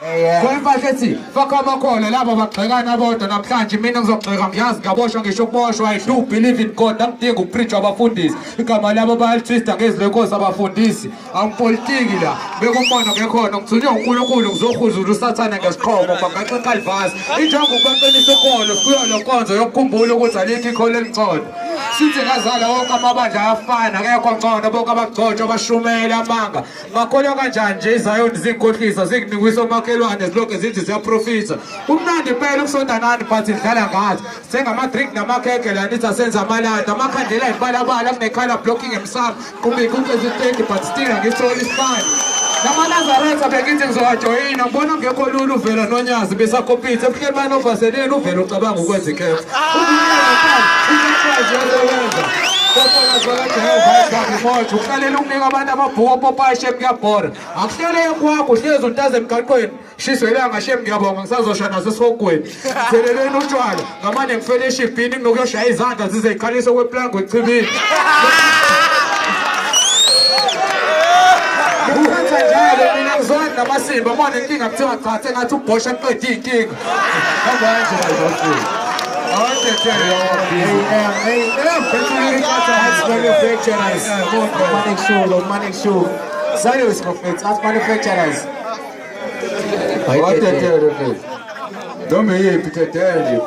Kwempahla ethi faka amakhono labo bagxekana bodwa namhlanje mina ngizogxeka ngiyazi ngaboshwa ngisho ukuboshwa I do believe in God angidingi ukupreach abafundisi igama labo bayalitwista ngezilenkosi abafundisi angipolitiki la bekumbono ngekhona ngithunywe uNkulunkulu ngizohuzula usathane ngesiqhomo bagaxa eCalvasi injongo ukubaqinisa ukholo kuyo lo nkonzo yokukhumbula ukuthi alikho ikholo elingcono sithi ngazala wonke amabandla ayafana akekho ngcono bonke abagcotshwa abashumela amanga ngakholwa kanjani nje izayoni zinkohlisa zikunikisa omakhelwane zilokhu zithi ziyaprofitha kumnandi impela ukusonda nani but idlala ngathi sengamadrink namakhekhe la nithi asenza amalanda amakhandlela ayibhalabala kunekhala blocking emsamo kumbe eziteki but still angisoli isibani Namanazaretha bekithi ngizowajoyina ngibona ngekho lula uvela nonyazi besakompitha ebuhleli banovaseleni uvela ucabanga ukwenza ikhefu uhlalela ukunika abantu amabhuku opopayi shem kuyabhora akuhlele kwakho uhlezi untaze emgaqweni shiswe ilanga shem ngiyabonga ngisazosha nasesihogweni theleleni utshwala ngamane ngifele eshibhini kunokuyoshaya izandla zize yikhalise kweplango echibini mina ngizona namasimba manje inkinga kuthiwa cha sengathi ubhosha aqeda iy'nkinga kanje I want to tell you all manufacturers. Serious profits as manufacturers. I want to tell you don't be here to tell you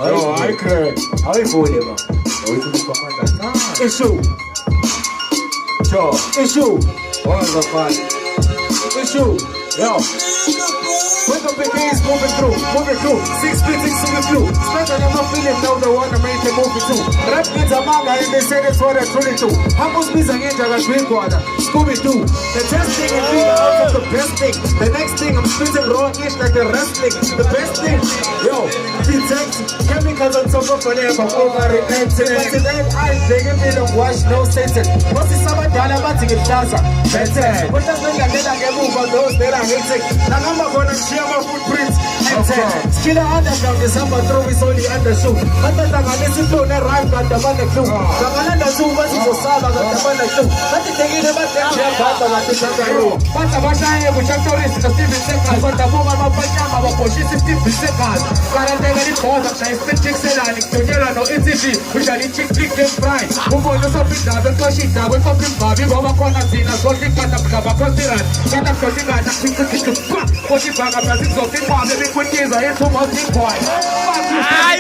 Oh, I cry. How you feeling, man? Issue. Sure. Issue. What's the fun? Issue. Yo. When the begins moving through. 6 feet moving through. Spend on my feeling now the one I made the movie too. Rap means a manga and they say it's what I truly do. Hummus means a ninja that drink water. Scooby-Doo. The test thing and figure out the best thing. The next thing I'm spitting raw-ish like the wrestling. The best thing. Yo. Detect chemicals on top of forever. Over-repenting. But today I didn't feel wash no sentence. What's the summer dollar about to get plaza? Better. What does make a nigga get move on those that are hating? Now I'm gonna share my footprints. Skiller underground is number throw is only undershoot. But the Tanganese flow never rhyme got the money clue. Tangananda zoom was in the sala got the money clue. But the thing is about the chair battle at the Shakaru. But the Bashaya which are tourists to Stephen Seconds. But the woman of Pajama was for 60 seconds. Quarantine cause of Shine Spitting Selanic to Yellow no easy. Which are the chick click them pride. Who go to something that will push it down with something Bobby Baba Conatina. So he got up Kaba Considerant. Got up something like that. What you bag up as it's something more than quick is I had so much point.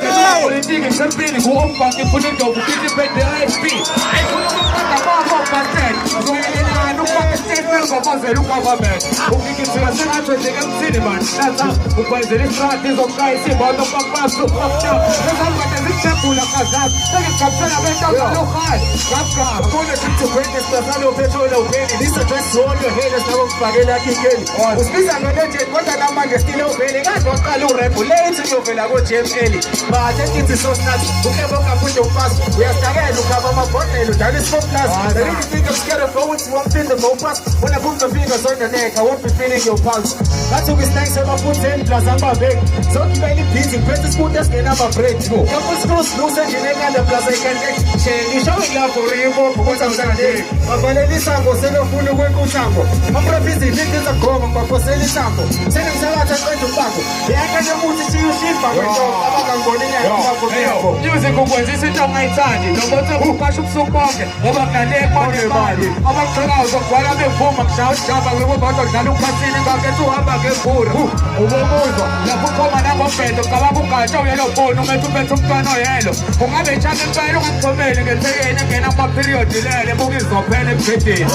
Politics and being who own fucking put it over 50 the ISP. I put up the bomb of my head. So I look at the statement of us, I look at my man. Who can see us and I take up cinema. That's how who buys the restaurant of guys about the papa so fucked up. That's how I can check for the Kazak. Take it from Senator Local. Kafka, I'm going to treat to break this Stefano Petrol Penny. This address to all your haters now of Spaghetti King. Who's this? I'm going to get what the number is still opening. I don't call you regulate you when I go James Ellie. But I think it is so nuts. Who can walk up with your pass? We are starting to cover my button. That is for plus. I really think I'm scared of going to one thing the go past. When I put the fingers on the neck, I won't be feeling your pulse. That's who is thanks for my foot in plus I'm a big. So keep any busy. Better scooters can have a breakthrough. Couple screws loose and you never the plus I can get. You showing love for rainbow for what I'm saying. But when I listen, go send a full away to Sambo. I'm busy. This is a common, but for selling sample. Send him Salat and going to Baco. The Academy move to see you ship. Music when this is on my time. No matter who pass up so long. Over the neck on the body. Over the house of what I've been for my shout. Java, we were about to Lucasini back to Hamburg and Pura. Over la Pucoma and Fed, the Kalabuka, Yellow Pole, no matter better than Yellow. Who have a channel by the one for me and say again up a period delay. The book is not penetrating.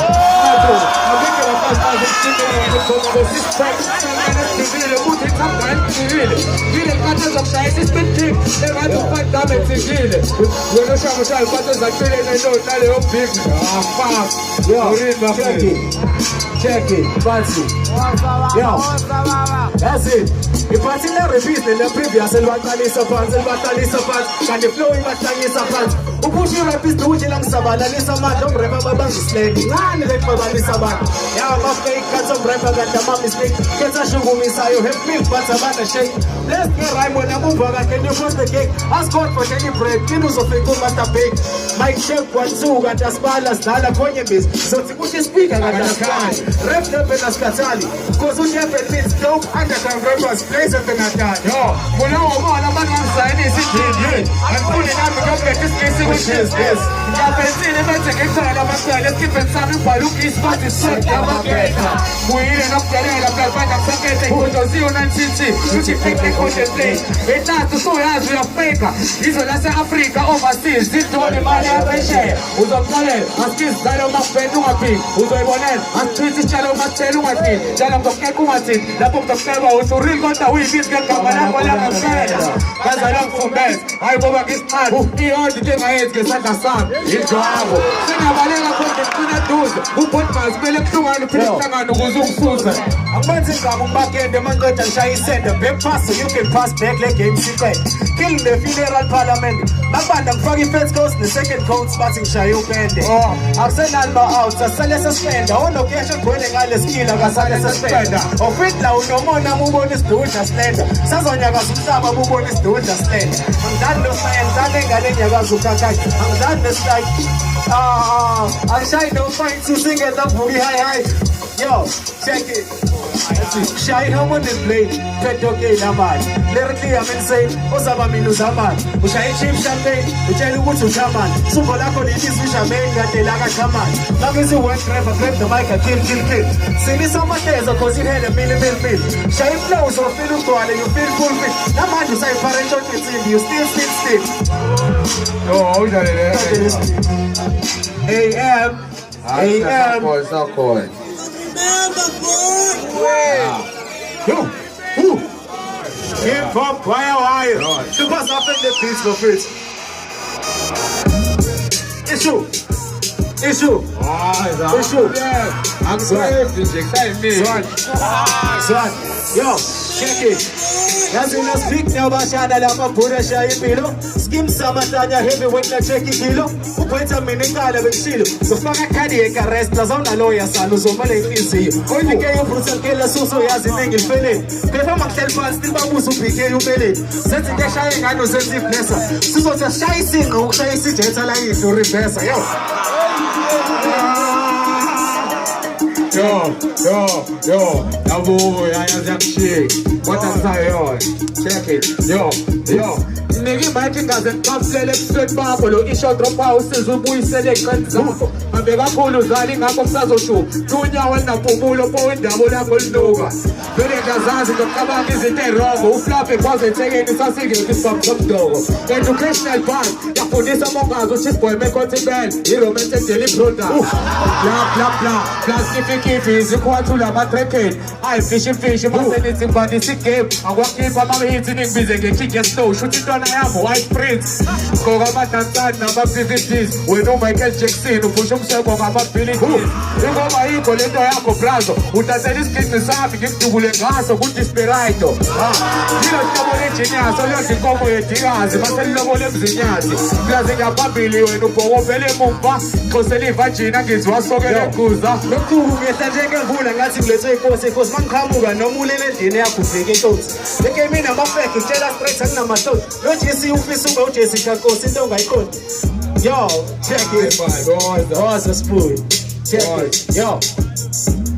Viele Katzen auf Scheiße ist betrieben, der Mann ist verdammt zu viele. Wenn du schon mal Katzen sagt, viele in der Not, alle umbiegen. Ah, fuck. Ja, check it, fancy. Yo, that's it. If I see the repeat in the previous, el Batalisa fans, can the flow in Batalisa fans. Upusha i-rapist ukuthi la ngisabalalisa amandla omrapper babangisleki ngani le kubabalisa abantu yawa ama-fake cuts omrapper kanti ama-mistake ketha shukumisayo help me but abana shake let's get Raymond amumva kahle nefrost the cake ascot for any break kini uzofika umaster bake Mike check 1-2 kanti asibala sidlala khonye busy sothi kusho ispeaker kanti asikhathali rap nephela asikhathali because ujefen means dope underground rappers plays at the Natal Yo, kunawo mona abantu bangisayinisa idini angifuni nami ngiyobheka isikisi Yes. ngiyabhensile benze ngekuthela amasele esikhipeni sami ubhaluka isipati isoti yamaketha kuyile nokudelela mhlabana kusaketha ikhondoziyo nantshintshi uthi fake contemplate entathu usuyazi uyafeka izwe lase-Afrika overseas zidole imali yaphesheya uzokuxolela asikizizalo umakubhenda ungaphili uzoyibonela asithuthi isitshalo umasithela ungathini njalo ngizokukeka ungathini lapho ngizokukeba uthi uril kodwa uyibizi ngegama lakho langampela ngazala ngifumbeza hayi ngoba ngisixhali iyonke into engayenzi ngesandla sami injwabo singabaleka konke ngicina duze ubhodmas kumele kuhlungane uphile kuhlangane ukuze ungisuze Akubenzi ingaba umbakende manqeda ngishaya isende back pass so you can pass back le game siqede kill the federal parliament bakubanda ngifaka i-first coast ne-second coast bathi ngishaya upende akusenani ma-outs asale sespenda onokuyasho ogcwele ngale skill akasale sespenda ofitla unomona mubona isidudla slender sazonyakaza umhlaba bubona isidudla slender angidani nosaya ngidani engane enyakaza ukakaki angidani neslike angishayi no-fight susingeza vuka i-high yo check it Shine home on this blade, pet okay naman. Lyrically I'm insane, uzaba minuzaman. Ushayi cheap champagne, utshela ukuthi uchaman. Subo lakho lilizwisha main kade laka chaman. Nagizi one driver, grab the mic and kill. Sinisa mateza cause you had a mil. Shayi flow so feel ugcwale, you feel fulfilled. Namanje usayipharent on insindi, you still. Yo, awudlale le AM. Sakhoy Hip hop wire. Super up in the piece for Fritz. Issue. I'm sorry, excited me. Swan. Yo, check it. Yazi na speak na bashana la mapura shayi pilo. Skim samatanya heavyweight na check kilo. Upweta miningala bekshilo. Sofaka cardiac arrest la zona lawyer salo zomale infiziyo. Only ke yo brutal kela suso yazi nengil fele. Pefa maktel fans still babusu pike yo pele. Sethi ke shayi ngano sensitive nessa. Suso sa shayi singa ukushayi sijetha la yidlo reverse yo. Yo, Abu, I am that shit. What I'm saying, check it. Yo. Nigga, my fingers and come select straight bubble. Isho drop houses, we select zakho. Mabeka khulu zali ngakho kusazoshu. Dunya wena phumulo po indabo lakho linuka. Vele ngazazi ngicabanga izinto erongo. Uflap ephose thekeni sasingeke isomdogo. Educational part, yafundisa mongazi uthi boy mekhothi band. I-romantic daily product. Bla. Plastic izikwathula ama-trackhead ayi-fish masenithi ngibandisa igame akwakhipha ama-hits ningibize nge-kick ye-slow shuthi intwana yami white prince gqoka amadansani nama-PVPs wena uMichael Jackson uphusha umseko ngama-Billy Keys ingoba yikho lento yakho brazo utasela isigidi sami ngikudubule ngaso ku-Desperado yilo hlobo lenjinyaso liyodla inkomo yedikazi maselilobole emzinyazi mlaze ngaphambili wena ubhokopele emumva xhosela ivajini angiziwa sokele guza Lokhu ngehla njengemvula ngathi ngilethwe inkosi mangiqhamuka noma ulele endlini yakho uvike inhlonzi. Leke mina amafake ngitshela straight akunamahloni. Lo Jesse ufisa ube uJesse kaNkosi into ongayiqondi. Yo, check it. Oh, so spoon. Check it.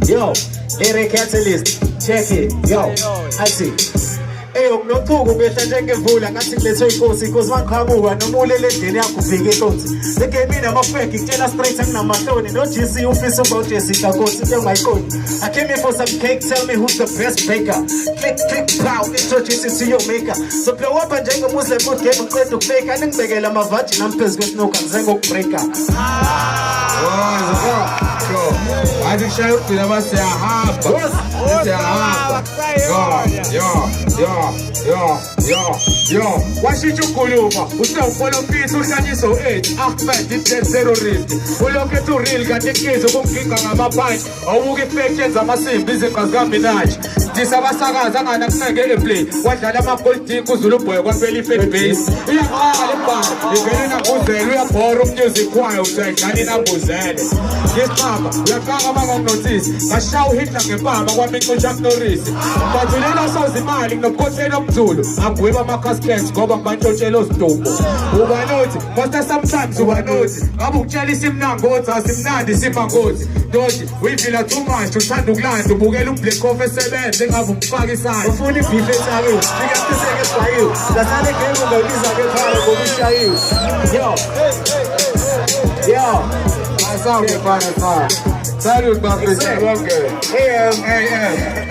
Yo, lyric catalyst. Check it. Yo, I see. Eyo kunothuku ngehla njengemvula ngathi ngilethwe inkosi mangiqhamuka noma ulele endlini yakho uvike inhlonzi. Leke mina amafake ngitshela straight akunamahloni. No Jesse ufisa ube uJesse kaNkosi into ongayiqondi. I came here for some cake, tell me who's the best baker. Click, pow, introduce it to your maker. So blow up and jango Muslim food game uqeda ukufake. Aningibekela amavaji namphezu kwesnoka ngizengokubreaka. Athi kushaya ukugcina masiyahamba yo washintsha ukhuluma usewumpolifisi uhlanyiso u-8 Ahmed i-dead terrorist ulokhu ethi ureal kanti ikizo kumginga ngamaphansi awubuka ifake yenza amasimbi izinqa zikaminaji Ngifundisa abasakazi anganakuneke eplay wadlala ama-gold kuzulu boy kwaphela i-fan base iyaqala imbala ivele inambuzele uyabhora umusic wayo usayidlala inambuzele ngisixaba uyaqaka bangokunothisi ngashaya uhitler ngempama kwami incushak norris bathulela soza imali nginobukhoseli omzulu angwiba ama-cascans ngoba ngibantshotshela ozidumbo ubanothi most sometimes ubanothi ngabe ukutshela isimnangothi asimnandi simangothi doti uyivila too much uthanda ukulanda ubukela ublack coffee esebenze engabe umfaka isandla ufuna ibhifu ethakiwe fikaciseke esibayiwe lasale ngeke ungabiza-ke ekhaya ngoba ushayiwe yo Asante sana. Salute, my friend. hey, Hey.